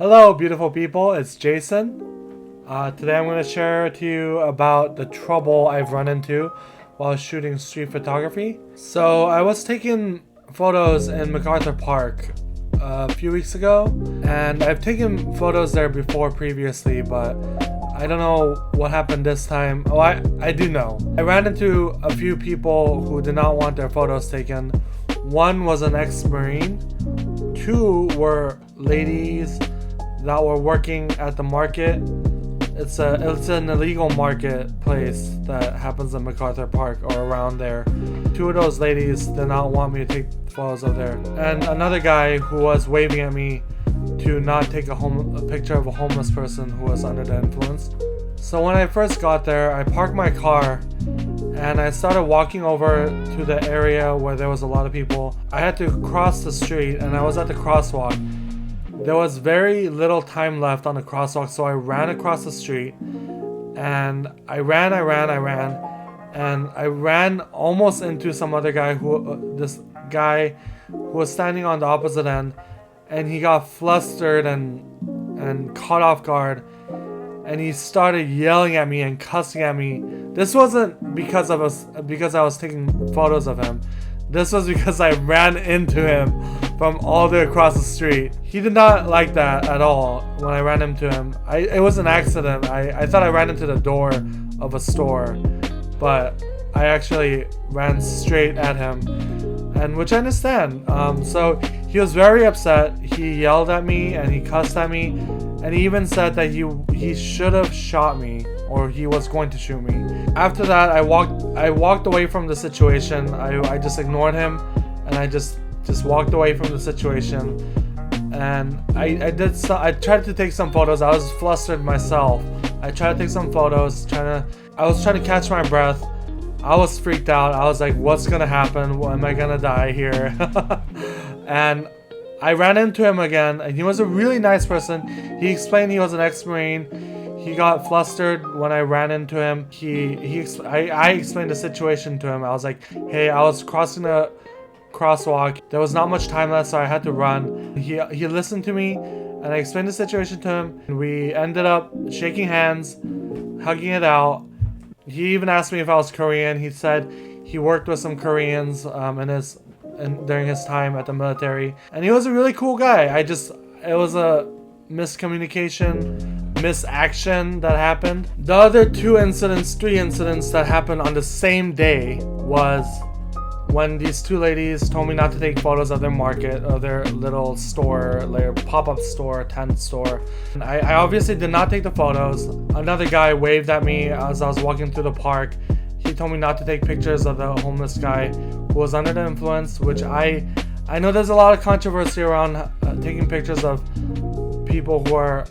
Hello, beautiful people. It's Jason. Today I'm going to share to you about the trouble I've run into while shooting street photography. So I was taking photos in MacArthur Park a few weeks ago, and I've taken photos there before previously, but I don't know what happened this time. Oh, I do know. I ran into a few people who did not want their photos taken. One was an ex-Marine. Two were ladies that were working at the market. It's an illegal marketplace that happens in MacArthur Park or around there. Two of those ladies did not want me to take photos of there, and another guy who was waving at me to not take a picture of a homeless person who was under the influence. So when I first got there, I parked my car and I started walking over to the area where there was a lot of people. I had to cross the street and I was at the crosswalk. There was very little time left on the crosswalk, so I ran across the street and I ran and I ran almost into some other guy this guy who was standing on the opposite end, and he got flustered and caught off guard, and he started yelling at me and cussing at me. This wasn't because I was taking photos of him. This was because I ran into him from all the way across the street. He did not like that at all when I ran into him. It was an accident. I thought I ran into the door of a store, but I actually ran straight at him, and which I understand. So he was very upset. He yelled at me and he cussed at me, and he even said that he should have shot me, or he was going to shoot me. After that, I walked away from the situation. I just ignored him, and I just walked away from the situation. And I tried to take some photos. I was flustered myself. I tried to take some photos. I was trying to catch my breath. I was freaked out. I was like, what's gonna happen? Am I gonna die here? And I ran into him again, and he was a really nice person. He explained he was an ex-Marine. He got flustered when I ran into him. I explained the situation to him. I was like, hey, I was crossing a crosswalk. There was not much time left, so I had to run. He listened to me, and I explained the situation to him. And we ended up shaking hands, hugging it out. He even asked me if I was Korean. He said he worked with some Koreans during his time at the military, and he was a really cool guy. It was a miscommunication, misaction that happened. The other three incidents that happened on the same day was when these two ladies told me not to take photos of their market, of their little store, their pop-up store, tent store. And I obviously did not take the photos. Another guy waved at me as I was walking through the park. He told me not to take pictures of the homeless guy who was under the influence, which I know there's a lot of controversy around taking pictures of people who are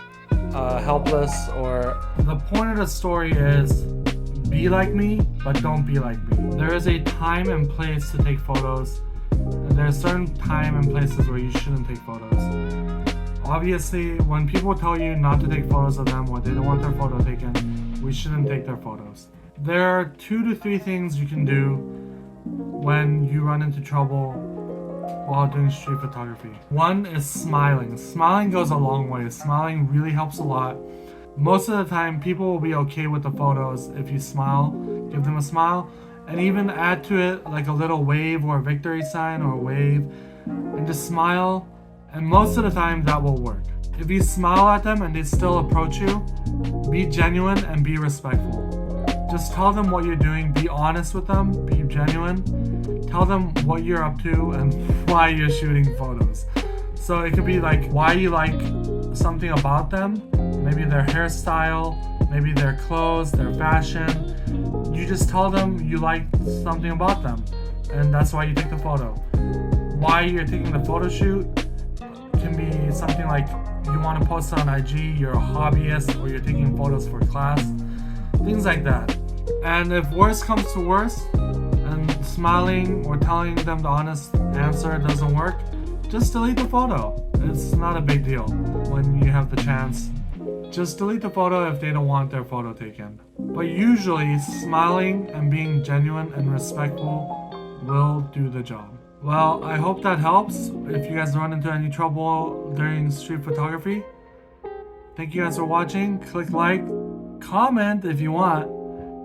helpless. Or the point of the story is, be like me, but don't be like me. There is a time and place to take photos, and there are certain time and places where you shouldn't take photos. Obviously, when people tell you not to take photos of them or they don't want their photo taken, we shouldn't take their photos. There are 2 to 3 things you can do when you run into trouble while doing street photography. One is smiling. Smiling goes a long way. Smiling really helps a lot. Most of the time, people will be okay with the photos if you smile, give them a smile, and even add to it like a little wave or a victory sign or a wave, and just smile, and most of the time that will work. If you smile at them and they still approach you, be genuine and be respectful. Just tell them what you're doing, be honest with them, be genuine, tell them what you're up to and why you're shooting photos. So it could be like why you like something about them, maybe their hairstyle, maybe their clothes, their fashion. You just tell them you like something about them, and that's why you take the photo. Why you're taking the photo shoot can be something like you want to post it on IG, you're a hobbyist, or you're taking photos for class, things like that. And if worse comes to worse, and smiling or telling them the honest answer doesn't work, just delete the photo. It's not a big deal when you have the chance. Just delete the photo if they don't want their photo taken. But usually, smiling and being genuine and respectful will do the job. Well, I hope that helps. If you guys run into any trouble during street photography, Thank you guys for watching. Click like, comment if you want,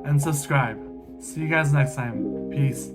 and subscribe. See you guys next time. Peace.